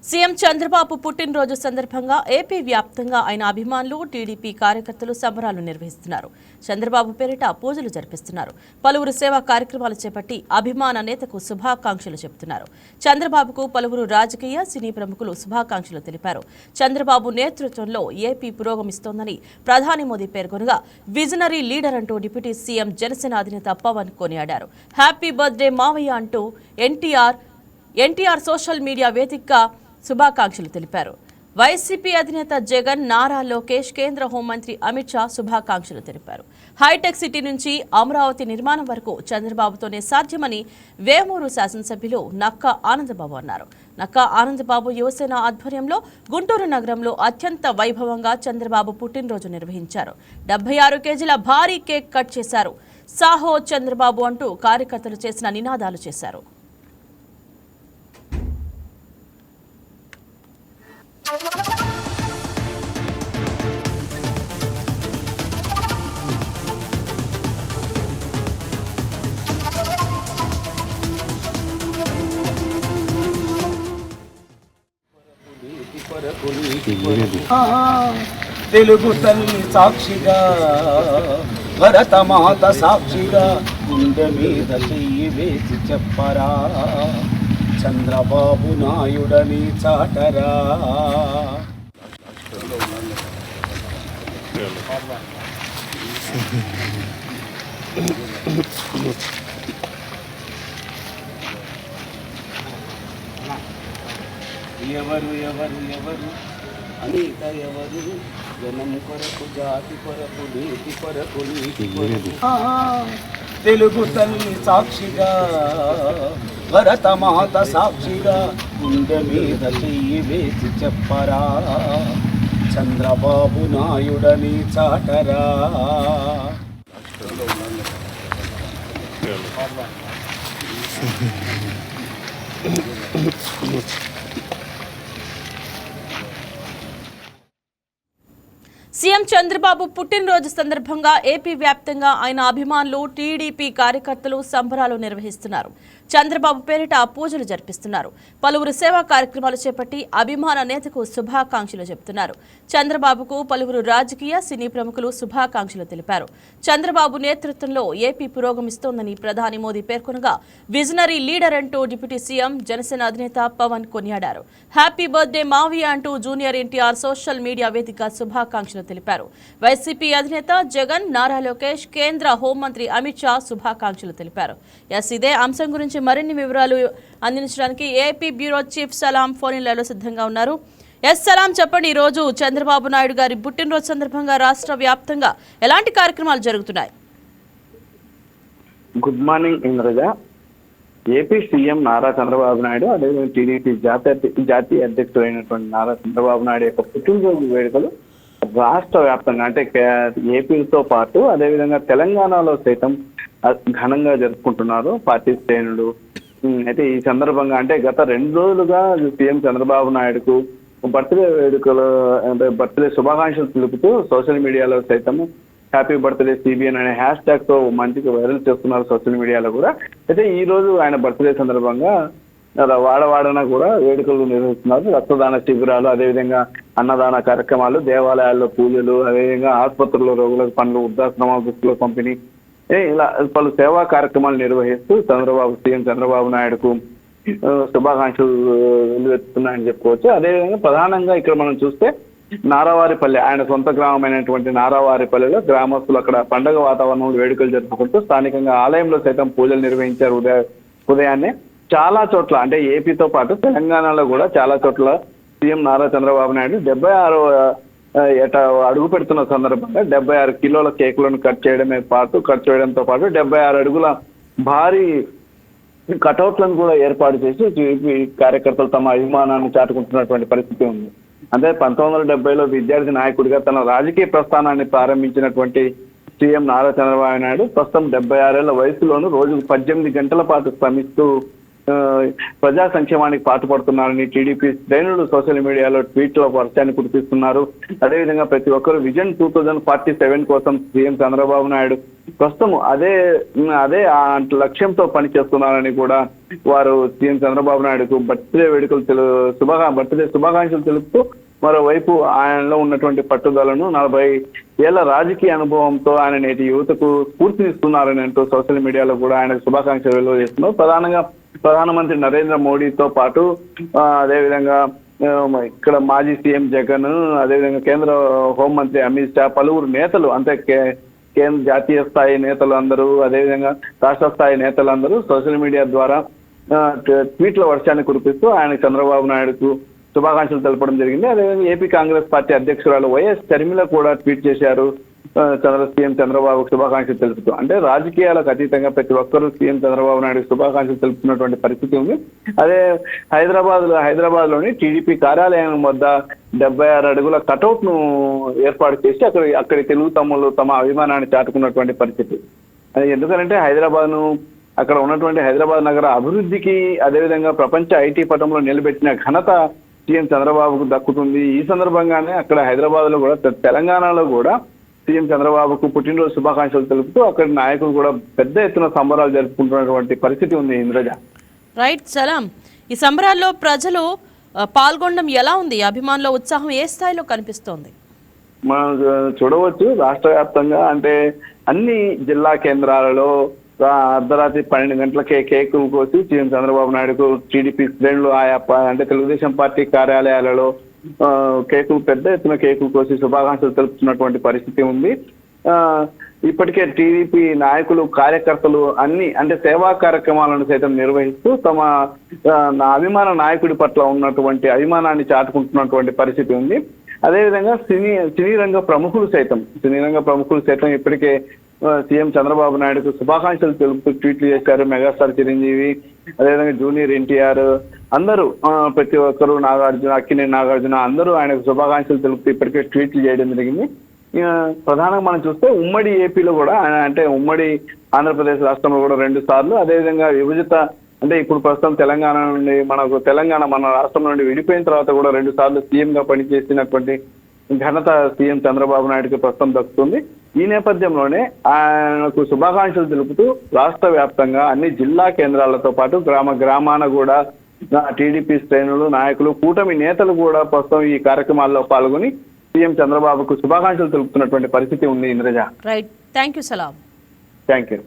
CM Chandrababu పుట్టినరోజు సందర్భంగా AP వ్యాప్తంగా ఆయన అభిమానులు టీడీపీ కార్యకర్తలు సంబరాలు నిర్వహిస్తున్నారు. చంద్రబాబు పేరిట పూజలు జరిపిస్తున్నారు. పలువురు సేవా కార్యక్రమాలు చేపట్టి అభిమాన నేతకు శుభాకాంక్షలు చెబుతున్నారు. చంద్రబాబుకు పలువురు రాజకీయ సినీ ప్రముఖులు శుభాకాంక్షలు తెలిపారు. చంద్రబాబు నేతృత్వంలో ఏపీ పురోగమిస్తోందని ప్రధాని మోదీ పేర్కొనగా విజనరీ లీడర్ అంటూ డిప్యూటీ సీఎం జనసేన అధినేత పవన్ కొనియాడారు. హ్యాపీ బర్త్డే మావయ్య అంటూ ఎన్టీఆర్ సోషల్ మీడియా వేదికగా శుభాకాంక్షలు తెలిపారు. వైసీపీ అధినేత జగన్, నారా లోకేష్, కేంద్ర హోంమంత్రి అమిత్ షా శుభాకాంక్షలు తెలిపారు. హైటెక్ సిటీ నుంచి అమరావతి నిర్మాణం వరకు చంద్రబాబుతోనే సాధ్యమని వేమూరు శాసనసభ్యులు నక్కా ఆనందబాబు అన్నారు. నక్కా ఆనందబాబు యువసేన ఆధ్వర్యంలో గుంటూరు నగరంలో అత్యంత వైభవంగా చంద్రబాబు పుట్టినరోజు నిర్వహించారు. 76 కేజీల భారీ కేక్ కట్ చేశారు. సాహో చంద్రబాబు అంటూ కార్యకర్తలు చేసిన నినాదాలు చేశారు. తెలుగు తల్లి సాక్షిగా, భరతమాత సాక్షిగా గుండె మీద చెయ్యి వేసి చెప్పరా, చంద్రబాబు నాయుడని చాటరా. ఎవరు ఎవరు ఎవరు అనేక ఎవరు, జనం కొరకు, జాతి కొరకు, నీతి కొరకు, నీతి కొరకు. తెలుగు తల్లి సాక్షిగా, భరతమాత సాక్షిగా గుండె మీద చెయ్యి వేసి చెప్పరా, చంద్రబాబు నాయుడని చాటరా. సీఎం చంద్రబాబు పుట్టినరోజు సందర్భంగా ఏపీ వ్యాప్తంగా ఆయన అభిమానులు టీడీపీ కార్యకర్తలు సంబరాలు నిర్వహిస్తున్నారు. చంద్రబాబు పేరిట పూజలు జరిపిస్తున్నారు. పలువురు సేవా కార్యక్రమాలు చేపట్టి అభిమాన నేతకు శుభాకాంక్షలు చెబుతున్నారు. చంద్రబాబుకు పలువురు రాజకీయ సినీ ప్రముఖులు శుభాకాంక్షలు తెలిపారు. చంద్రబాబు నేతృత్వంలో ఏపీ పురోగమిస్తోందని ప్రధాని మోదీ పేర్కొనగా విజనరీ లీడర్ అంటూ డిప్యూటీ సీఎం జనసేన అధినేత పవన్ కొనియాడారు. హ్యాపీ బర్త్డే మావయ్య అంటూ జూనియర్ ఎన్టీఆర్ సోషల్ మీడియా వేదికగా శుభాకాంక్షలు తెలిపారు. వైసీపీ అధినేత జగన్, నారా లోకేష్, కేంద్ర హోంమంత్రి అమిత్ షా శుభాకాంక్షలు తెలిపారు. ఇదే అంశం గురించి మరిన్ని వివరాలు అందించడానికి ఏపీ బ్యూరో చీఫ్ సలాం ఫోన్ లైన్లో సిద్ధంగా ఉన్నారు. సలాం, చెప్పండి, ఈ రోజు చంద్రబాబు నాయుడు గారి పుట్టినరోజు సందర్భంగా రాష్ట్ర వ్యాప్తంగా ఎలాంటి కార్యక్రమాలు జరుగుతున్నాయి? Good morning Indraja. AP CM Nara Chandrababu Naidu, అదేవిధంగా టీడీపీ జాతీయ అధ్యక్షుడైనటువంటి నారా చంద్రబాబు నాయుడు యొక్క పుట్టినరోజు వేడుకలు రాష్ట్ర వ్యాప్తంగా అంటే ఏపీతో పాటు అదేవిధంగా తెలంగాణలో సైతం ఘనంగా జరుపుకుంటున్నారు పార్టీ శ్రేణులు. అయితే ఈ సందర్భంగా అంటే గత 2 రోజులుగా సీఎం చంద్రబాబు నాయుడుకు బర్త్డే వేడుకలు అంటే బర్త్డే శుభాకాంక్షలు తెలుపుతూ సోషల్ మీడియాలో సైతం హ్యాపీ బర్త్డే సిబిఎన్ అనే హ్యాష్ ట్యాగ్ తో మంచిగా వైరల్ చేస్తున్నారు సోషల్ మీడియాలో కూడా. అయితే ఈ రోజు ఆయన బర్త్డే సందర్భంగా వాడవాడన కూడా వేడుకలు నిర్వహిస్తున్నారు. రక్తదాన శిబిరాలు, అదేవిధంగా అన్నదాన కార్యక్రమాలు, దేవాలయాల్లో పూజలు, అదేవిధంగా ఆసుపత్రుల్లో రోగులకు పనులు, వృద్ధాశ్రమ బుక్కుల పంపిణీ, ఇలా పలు సేవా కార్యక్రమాలు నిర్వహిస్తూ సీఎం చంద్రబాబు నాయుడుకు శుభాకాంక్షలు వెలువెత్తున్నాయని చెప్పుకోవచ్చు. అదేవిధంగా ప్రధానంగా ఇక్కడ మనం చూస్తే నారావారిపల్లె, ఆయన సొంత గ్రామమైనటువంటి నారావారిపల్లెలో గ్రామస్తులు అక్కడ పండగ వాతావరణంలో వేడుకలు జరుపుకుంటూ స్థానికంగా ఆలయంలో సైతం పూజలు నిర్వహించారు. ఉదయాన్నే చాలా చోట్ల అంటే ఏపీతో పాటు తెలంగాణలో కూడా చాలా చోట్ల సీఎం నారా చంద్రబాబు నాయుడు 76వ ఏటా అడుగు పెడుతున్న సందర్భంగా 76 కిలోల కేకులను కట్ చేయడంతో పాటు 76 అడుగుల భారీ కటౌట్లను కూడా ఏర్పాటు చేసి టీడీపీ కార్యకర్తలు తమ అభిమానాన్ని చాటుకుంటున్నటువంటి పరిస్థితి ఉంది. అంటే 1970లో విద్యార్థి నాయకుడిగా తన రాజకీయ ప్రస్థానాన్ని ప్రారంభించినటువంటి సీఎం నారా చంద్రబాబు నాయుడు ప్రస్తుతం 76 ఏళ్ల వయసులోనూ రోజుకు 18 గంటల పాటు శ్రమిస్తూ ప్రజా సంక్షేమానికి పాటుపడుతున్నారని టీడీపీ శ్రేణులు సోషల్ మీడియాలో ట్వీట్ల వర్షాన్ని కురిపిస్తున్నారు. అదేవిధంగా ప్రతి ఒక్కరు విజన్ 2047 కోసం సీఎం చంద్రబాబు నాయుడు ప్రస్తుతం అదే ఆ లక్ష్యంతో పనిచేస్తున్నారని కూడా వారు సీఎం చంద్రబాబు నాయుడుకు బర్త్డే శుభాకాంక్షలు తెలుపుతూ మరోవైపు ఆయనలో ఉన్నటువంటి పట్టుదలను 40 ఏళ్ల రాజకీయ అనుభవంతో ఆయన నేటి యువతకు స్ఫూర్తినిస్తున్నారని అంటూ సోషల్ మీడియాలో కూడా ఆయనకు శుభాకాంక్షలు వెలువజేస్తున్నారు. ప్రధానంగా ప్రధానమంత్రి నరేంద్ర మోడీతో పాటు అదేవిధంగా ఇక్కడ మాజీ సీఎం జగన్, అదేవిధంగా కేంద్ర హోంమంత్రి అమిత్ షా, పలువురు నేతలు అంటే కేంద్ర జాతీయ స్థాయి నేతలు అందరూ, అదేవిధంగా రాష్ట్ర స్థాయి నేతలందరూ సోషల్ మీడియా ద్వారా ట్వీట్ల వర్షాన్ని కురిపిస్తూ ఆయన చంద్రబాబు నాయుడుకు శుభాకాంక్షలు తెలపడం జరిగింది. అదేవిధంగా ఏపీ కాంగ్రెస్ పార్టీ అధ్యక్షురాలు వైఎస్ షర్మిల కూడా ట్వీట్ చేశారు సీఎం చంద్రబాబుకు శుభాకాంక్షలు తెలుపుతూ. అంటే రాజకీయాలకు అతీతంగా ప్రతి ఒక్కరూ సీఎం చంద్రబాబు నాయుడు శుభాకాంక్షలు తెలుపుతున్నటువంటి పరిస్థితి ఉంది. అదే హైదరాబాద్ లోని టీడీపీ కార్యాలయం వద్ద 76 అడుగుల కటౌట్ ను ఏర్పాటు చేసి అక్కడి తెలుగు తమ్ముళ్ళు తమ అభిమానాన్ని చాటుకున్నటువంటి పరిస్థితి. అది ఎందుకంటే అక్కడ ఉన్నటువంటి హైదరాబాద్ నగర అభివృద్ధికి, అదేవిధంగా ప్రపంచ ఐటీ పటంలో నిలబెట్టిన ఘనత సీఎం చంద్రబాబుకు దక్కుతుంది. ఈ సందర్భంగానే అక్కడ హైదరాబాద్ లో కూడా, తెలంగాణలో కూడా సీఎం చంద్రబాబుకు పుట్టినరోజు శుభాకాంక్షలు తెలుపుతూ అక్కడి నాయకులు కూడా పెద్ద ఎత్తున సంబరాలు జరుపుకుంటున్నటువంటి పరిస్థితి ఉంది. ఇంద్రజ, రైట్ సలాం. ఈ సంబరాల్లో ప్రజలు పాల్గొనడం ఎలా ఉంది? అభిమానుల ఉత్సాహం ఏ స్థాయిలో కనిపిస్తోంది? మనం చూడవచ్చు రాష్ట్ర వ్యాప్తంగా, అంటే అన్ని జిల్లా కేంద్రాలలో అర్ధరాత్రి 12 గంటలకే కేకులు కోసి సీఎం చంద్రబాబు నాయుడుకు టీడీపీ శ్రేణులు అంటే తెలుగుదేశం పార్టీ కార్యాలయాలలో పెద్ద ఎత్తున కేకులు కోసి శుభాకాంక్షలు తెలుపుతున్నటువంటి పరిస్థితి ఉంది. ఇప్పటికే టీడీపీ నాయకులు, కార్యకర్తలు అంటే సేవా కార్యక్రమాలను సైతం నిర్వహిస్తూ తమ అభిమాన నాయకుడి పట్ల ఉన్నటువంటి అభిమానాన్ని చాటుకుంటున్నటువంటి పరిస్థితి ఉంది. అదేవిధంగా సినీ రంగ ప్రముఖులు సైతం ఇప్పటికే సీఎం చంద్రబాబు నాయుడుకు శుభాకాంక్షలు తెలుపుతూ ట్వీట్లు చేశారు. మెగాస్టార్ చిరంజీవి, అదేవిధంగా జూనియర్ ఎన్టీఆర్ అందరూ, ప్రతి ఒక్కరు, అక్కినేని నాగార్జున అందరూ ఆయనకు శుభాకాంక్షలు తెలుపుతూ ఇప్పటికే ట్వీట్లు చేయడం జరిగింది. ప్రధానంగా మనం చూస్తే ఉమ్మడి ఏపీలో కూడా, అంటే ఉమ్మడి ఆంధ్రప్రదేశ్ రాష్ట్రంలో కూడా 2 సార్లు, అదేవిధంగా విభజిత అంటే ఇప్పుడు ప్రస్తుతం తెలంగాణ మన రాష్ట్రం నుండి విడిపోయిన తర్వాత కూడా 2 సార్లు సీఎం గా పనిచేసినటువంటి ఘనత సీఎం చంద్రబాబు నాయుడుకి ప్రస్తుతం దక్కుతుంది. ఈ నేపథ్యంలోనే ఆయనకు శుభాకాంక్షలు తెలుపుతూ రాష్ట్ర వ్యాప్తంగా అన్ని జిల్లా కేంద్రాలతో పాటు గ్రామాన కూడా టీడీపీ శ్రేణులు, నాయకులు, కూటమి నేతలు కూడా ప్రస్తుతం ఈ కార్యక్రమాల్లో పాల్గొని సీఎం చంద్రబాబుకు శుభాకాంక్షలు తెలుపుతున్నటువంటి పరిస్థితి ఉంది. ఇంద్రజ, రైట్, థ్యాంక్ యూ సలాం. Thank you.